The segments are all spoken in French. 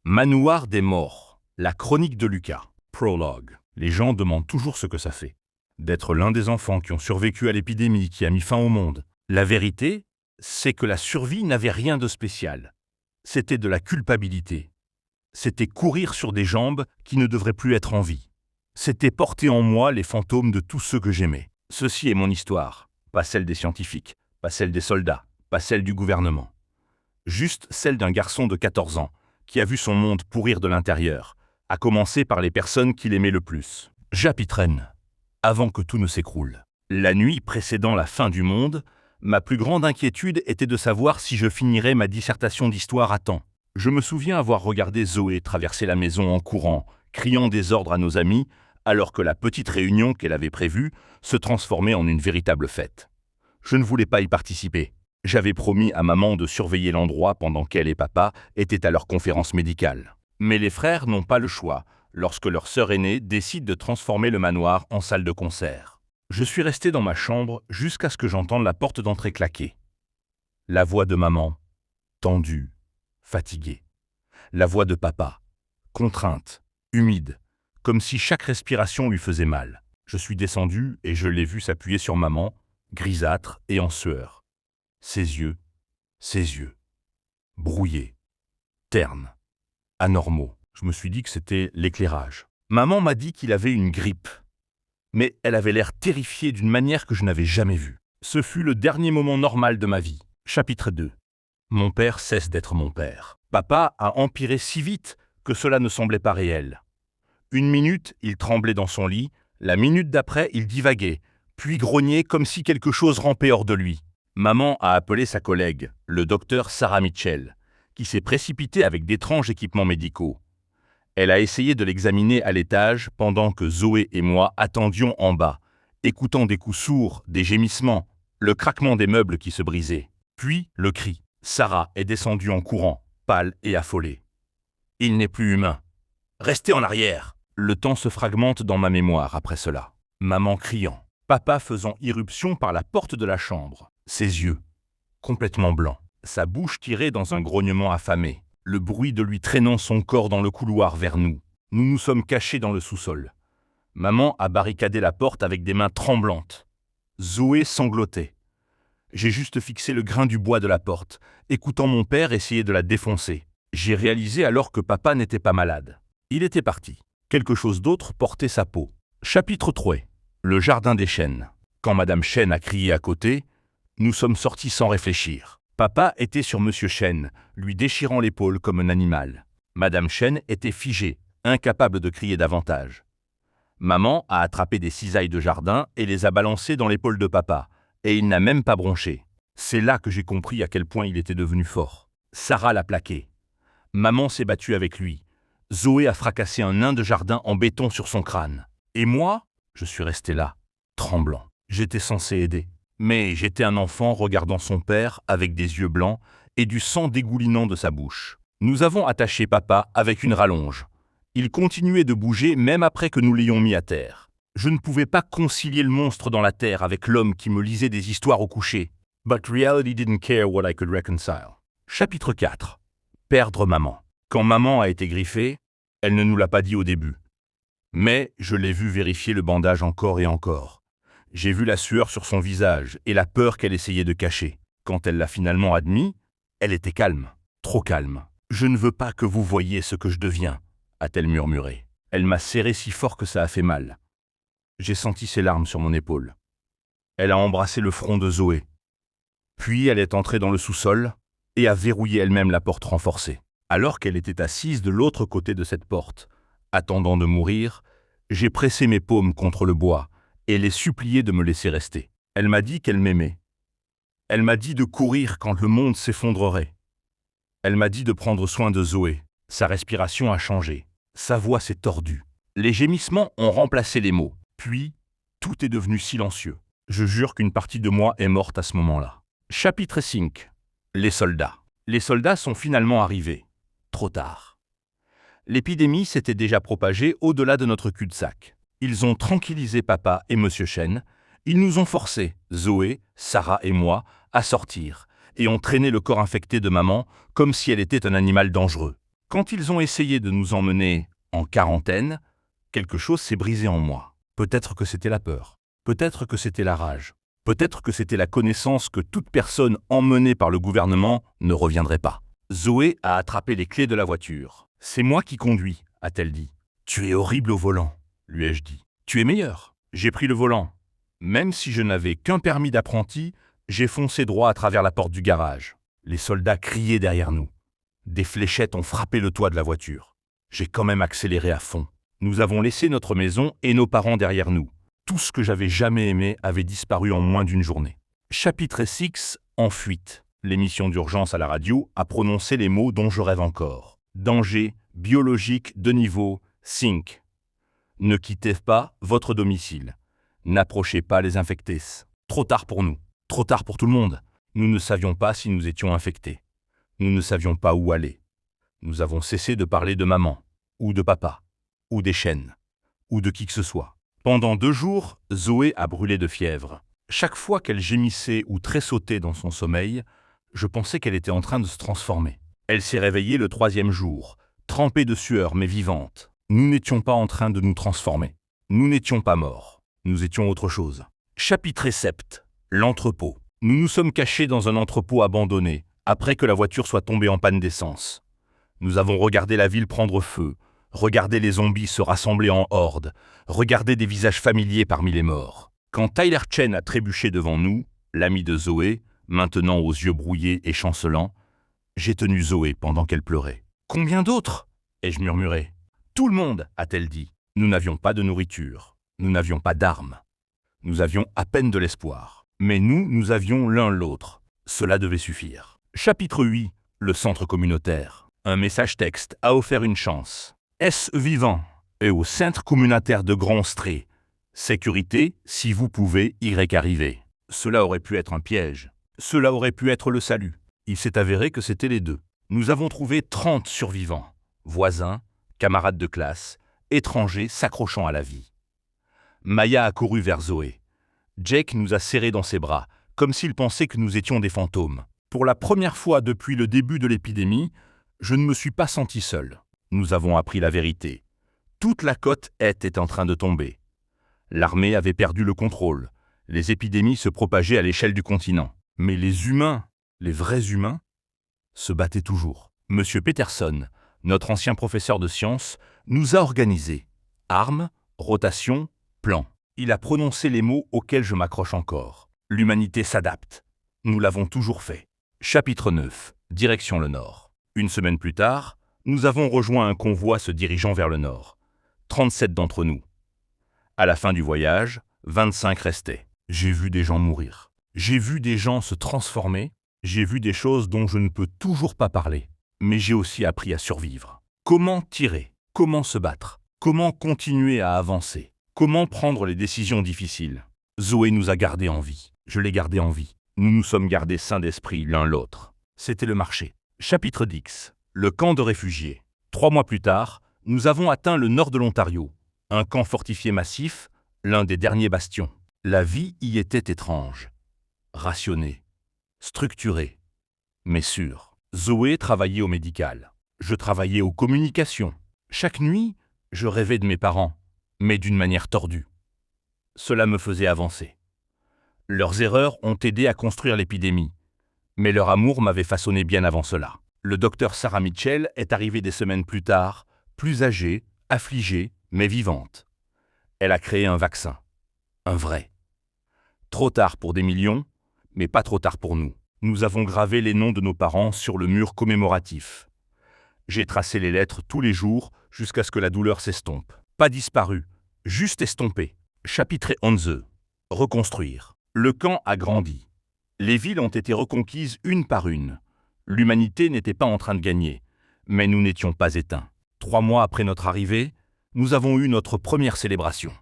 Manoir des morts, la chronique de Lucas. Prologue. Les gens demandent toujours ce que ça fait d'être l'un des enfants qui ont survécu à l'épidémie qui a mis fin au monde. La vérité, c'est que la survie n'avait rien de spécial. C'était de la culpabilité. C'était courir sur des jambes qui ne devraient plus être en vie. C'était porter en moi les fantômes de tous ceux que j'aimais. Ceci est mon histoire, pas celle des scientifiques, pas celle des soldats, pas celle du gouvernement. Juste celle d'un garçon de 14 ans, qui a vu son monde pourrir de l'intérieur, à commencer par les personnes qu'il aimait le plus. J'apitreine, avant que tout ne s'écroule. La nuit précédant la fin du monde, ma plus grande inquiétude était de savoir si je finirais ma dissertation d'histoire à temps. Je me souviens avoir regardé Zoé traverser la maison en courant, criant des ordres à nos amis, alors que la petite réunion qu'elle avait prévue se transformait en une véritable fête. Je ne voulais pas y participer. J'avais promis à maman de surveiller l'endroit pendant qu'elle et papa étaient à leur conférence médicale. Mais les frères n'ont pas le choix lorsque leur sœur aînée décide de transformer le manoir en salle de concert. Je suis resté dans ma chambre jusqu'à ce que j'entende la porte d'entrée claquer. La voix de maman, tendue, fatiguée. La voix de papa, contrainte, humide, comme si chaque respiration lui faisait mal. Je suis descendu et je l'ai vu s'appuyer sur maman, grisâtre et en sueur. Ses yeux, brouillés, ternes, anormaux. Je me suis dit que c'était l'éclairage. Maman m'a dit qu'il avait une grippe, mais elle avait l'air terrifiée d'une manière que je n'avais jamais vue. Ce fut le dernier moment normal de ma vie. Chapitre 2. Mon père cesse d'être mon père. Papa a empiré si vite que cela ne semblait pas réel. Une minute, il tremblait dans son lit, la minute d'après, il divaguait, puis grognait comme si quelque chose rampait hors de lui. Maman a appelé sa collègue, le docteur Sarah Mitchell, qui s'est précipitée avec d'étranges équipements médicaux. Elle a essayé de l'examiner à l'étage pendant que Zoé et moi attendions en bas, écoutant des coups sourds, des gémissements, le craquement des meubles qui se brisaient. Puis le cri. Sarah est descendue en courant, pâle et affolée. « Il n'est plus humain. Restez en arrière !» Le temps se fragmente dans ma mémoire après cela. Maman criant. Papa faisant irruption par la porte de la chambre. Ses yeux, complètement blancs. Sa bouche tirée dans un grognement affamé. Le bruit de lui traînant son corps dans le couloir vers nous. Nous nous sommes cachés dans le sous-sol. Maman a barricadé la porte avec des mains tremblantes. Zoé sanglotait. J'ai juste fixé le grain du bois de la porte, écoutant mon père essayer de la défoncer. J'ai réalisé alors que papa n'était pas malade. Il était parti. Quelque chose d'autre portait sa peau. Chapitre 3. Le jardin des chênes. Quand Madame Chêne a crié à côté, nous sommes sortis sans réfléchir. Papa était sur Monsieur Chêne, lui déchirant l'épaule comme un animal. Madame Chêne était figée, incapable de crier davantage. Maman a attrapé des cisailles de jardin et les a balancées dans l'épaule de papa, et il n'a même pas bronché. C'est là que j'ai compris à quel point il était devenu fort. Sarah l'a plaqué. Maman s'est battue avec lui. Zoé a fracassé un nain de jardin en béton sur son crâne. Et moi, je suis resté là, tremblant. J'étais censé aider. Mais j'étais un enfant regardant son père avec des yeux blancs et du sang dégoulinant de sa bouche. Nous avons attaché papa avec une rallonge. Il continuait de bouger même après que nous l'ayons mis à terre. Je ne pouvais pas concilier le monstre dans la terre avec l'homme qui me lisait des histoires au coucher. But reality didn't care what I could reconcile. Chapitre 4. Perdre maman. Quand maman a été griffée, elle ne nous l'a pas dit au début. Mais je l'ai vu vérifier le bandage encore et encore. J'ai vu la sueur sur son visage et la peur qu'elle essayait de cacher. Quand elle l'a finalement admis, elle était calme, trop calme. « Je ne veux pas que vous voyiez ce que je deviens », a-t-elle murmuré. Elle m'a serré si fort que ça a fait mal. J'ai senti ses larmes sur mon épaule. Elle a embrassé le front de Zoé. Puis elle est entrée dans le sous-sol et a verrouillé elle-même la porte renforcée. Alors qu'elle était assise de l'autre côté de cette porte, attendant de mourir, j'ai pressé mes paumes contre le bois et l'ai supplié de me laisser rester. Elle m'a dit qu'elle m'aimait. Elle m'a dit de courir quand le monde s'effondrerait. Elle m'a dit de prendre soin de Zoé. Sa respiration a changé. Sa voix s'est tordue. Les gémissements ont remplacé les mots. Puis, tout est devenu silencieux. Je jure qu'une partie de moi est morte à ce moment-là. Chapitre 5. Les soldats. Les soldats sont finalement arrivés. Trop tard. L'épidémie s'était déjà propagée au-delà de notre cul-de-sac. Ils ont tranquillisé papa et Monsieur Chêne. Ils nous ont forcés, Zoé, Sarah et moi, à sortir et ont traîné le corps infecté de maman comme si elle était un animal dangereux. Quand ils ont essayé de nous emmener en quarantaine, quelque chose s'est brisé en moi. Peut-être que c'était la peur. Peut-être que c'était la rage. Peut-être que c'était la connaissance que toute personne emmenée par le gouvernement ne reviendrait pas. Zoé a attrapé les clés de la voiture. « C'est moi qui conduis », a-t-elle dit. « Tu es horrible au volant », lui ai-je dit. « Tu es meilleur ». J'ai pris le volant. Même si je n'avais qu'un permis d'apprenti, j'ai foncé droit à travers la porte du garage. Les soldats criaient derrière nous. Des fléchettes ont frappé le toit de la voiture. J'ai quand même accéléré à fond. Nous avons laissé notre maison et nos parents derrière nous. Tout ce que j'avais jamais aimé avait disparu en moins d'une journée. Chapitre 6, en fuite. L'émission d'urgence à la radio a prononcé les mots dont je rêve encore. Danger biologique de niveau 5. Ne quittez pas votre domicile. N'approchez pas les infectés. Trop tard pour nous. Trop tard pour tout le monde. Nous ne savions pas si nous étions infectés. Nous ne savions pas où aller. Nous avons cessé de parler de maman, ou de papa, ou des chaînes, ou de qui que ce soit. Pendant 2 jours, Zoé a brûlé de fièvre. Chaque fois qu'elle gémissait ou tressautait dans son sommeil, je pensais qu'elle était en train de se transformer. Elle s'est réveillée le 3e jour, trempée de sueur mais vivante. Nous n'étions pas en train de nous transformer. Nous n'étions pas morts. Nous étions autre chose. Chapitre 7. L'entrepôt. Nous nous sommes cachés dans un entrepôt abandonné, après que la voiture soit tombée en panne d'essence. Nous avons regardé la ville prendre feu, regardé les zombies se rassembler en horde, regardé des visages familiers parmi les morts. Quand Tyler Chen a trébuché devant nous, l'ami de Zoé, maintenant aux yeux brouillés et chancelants, j'ai tenu Zoé pendant qu'elle pleurait. « Combien d'autres » ai-je murmuré. « Tout le monde » a-t-elle dit. Nous n'avions pas de nourriture, nous n'avions pas d'armes. Nous avions à peine de l'espoir. Mais nous avions l'un l'autre. Cela devait suffire. Chapitre 8. Le centre communautaire. Un message texte a offert une chance. Est-ce vivant et au centre communautaire de Grandstré. Sécurité, si vous pouvez, arriver. Cela aurait pu être un piège. Cela aurait pu être le salut. Il s'est avéré que c'était les deux. Nous avons trouvé 30 survivants. Voisins, camarades de classe, étrangers s'accrochant à la vie. Maya a couru vers Zoé. Jake nous a serrés dans ses bras, comme s'il pensait que nous étions des fantômes. Pour la première fois depuis le début de l'épidémie, je ne me suis pas senti seul. Nous avons appris la vérité. Toute la côte était en train de tomber. L'armée avait perdu le contrôle. Les épidémies se propageaient à l'échelle du continent. Mais les humains, les vrais humains, se battaient toujours. Monsieur Peterson, notre ancien professeur de sciences, nous a organisés. Armes, rotation, plan. Il a prononcé les mots auxquels je m'accroche encore. L'humanité s'adapte. Nous l'avons toujours fait. Chapitre 9. Direction le nord. Une semaine plus tard, nous avons rejoint un convoi se dirigeant vers le nord. 37 d'entre nous. À la fin du voyage, 25 restaient. J'ai vu des gens mourir. J'ai vu des gens se transformer. J'ai vu des choses dont je ne peux toujours pas parler. Mais j'ai aussi appris à survivre. Comment tirer? Comment se battre? Comment continuer à avancer? Comment prendre les décisions difficiles? Zoé nous a gardés en vie. Je l'ai gardée en vie. Nous nous sommes gardés sains d'esprit l'un l'autre. C'était le marché. Chapitre 10. Le camp de réfugiés. 3 mois plus tard, nous avons atteint le nord de l'Ontario. Un camp fortifié massif, l'un des derniers bastions. La vie y était étrange. Rationnée. Structurée. Mais sûre. Zoé travaillait au médical. Je travaillais aux communications. Chaque nuit, je rêvais de mes parents, mais d'une manière tordue. Cela me faisait avancer. Leurs erreurs ont aidé à construire l'épidémie, mais leur amour m'avait façonné bien avant cela. Le docteur Sarah Mitchell est arrivée des semaines plus tard, plus âgée, affligée, mais vivante. Elle a créé un vaccin. Un vrai. Trop tard pour des millions, mais pas trop tard pour nous. Nous avons gravé les noms de nos parents sur le mur commémoratif. J'ai tracé les lettres tous les jours jusqu'à ce que la douleur s'estompe. Pas disparu, juste estompé. Chapitre 11. Reconstruire. Le camp a grandi. Les villes ont été reconquises une par une. L'humanité n'était pas en train de gagner, mais nous n'étions pas éteints. 3 mois après notre arrivée, nous avons eu notre première célébration.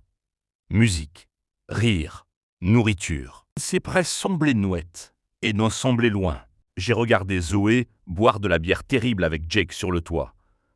Musique, rire, nourriture. Ces presses semblaient nouettes et n'en semblaient loin. J'ai regardé Zoé boire de la bière terrible avec Jake sur le toit.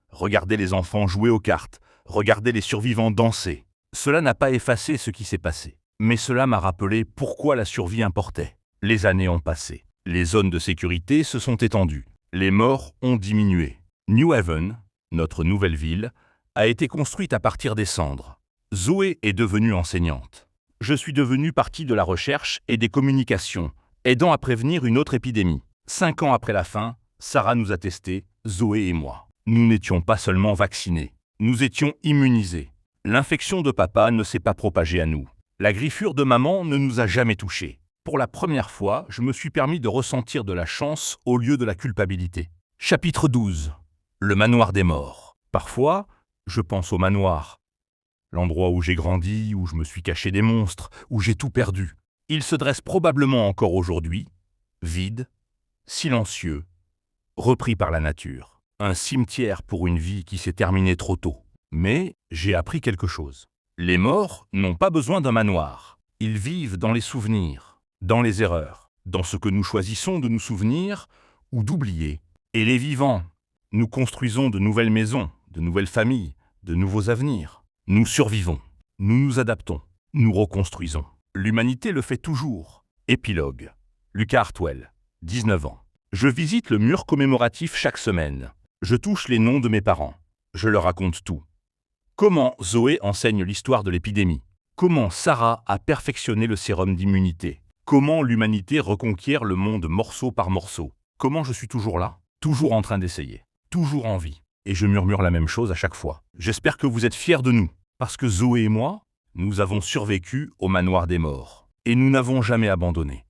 Regardé les enfants jouer aux cartes. Regardé les survivants danser. Cela n'a pas effacé ce qui s'est passé. Mais cela m'a rappelé pourquoi la survie importait. Les années ont passé. Les zones de sécurité se sont étendues. Les morts ont diminué. New Haven, notre nouvelle ville, a été construite à partir des cendres. Zoé est devenue enseignante. Je suis devenu partie de la recherche et des communications, aidant à prévenir une autre épidémie. 5 ans après la fin, Sarah nous a testés, Zoé et moi. Nous n'étions pas seulement vaccinés, nous étions immunisés. L'infection de papa ne s'est pas propagée à nous. La griffure de maman ne nous a jamais touchés. Pour la première fois, je me suis permis de ressentir de la chance au lieu de la culpabilité. Chapitre 12. Le manoir des morts. Parfois, je pense au manoir. L'endroit où j'ai grandi, où je me suis caché des monstres, où j'ai tout perdu. Il se dresse probablement encore aujourd'hui, vide, silencieux, repris par la nature. Un cimetière pour une vie qui s'est terminée trop tôt. Mais j'ai appris quelque chose. Les morts n'ont pas besoin d'un manoir. Ils vivent dans les souvenirs, dans les erreurs, dans ce que nous choisissons de nous souvenir ou d'oublier. Et les vivants, nous construisons de nouvelles maisons, de nouvelles familles, de nouveaux avenirs. Nous survivons, nous nous adaptons, nous reconstruisons. L'humanité le fait toujours. Épilogue. Lucas Hartwell, 19 ans. Je visite le mur commémoratif chaque semaine. Je touche les noms de mes parents. Je leur raconte tout. Comment Zoé enseigne l'histoire de l'épidémie? Comment Sarah a perfectionné le sérum d'immunité? Comment l'humanité reconquiert le monde morceau par morceau? Comment je suis toujours là? Toujours en train d'essayer. Toujours en vie. Et je murmure la même chose à chaque fois. J'espère que vous êtes fiers de nous. Parce que Zoé et moi, nous avons survécu au manoir des morts. Et nous n'avons jamais abandonné.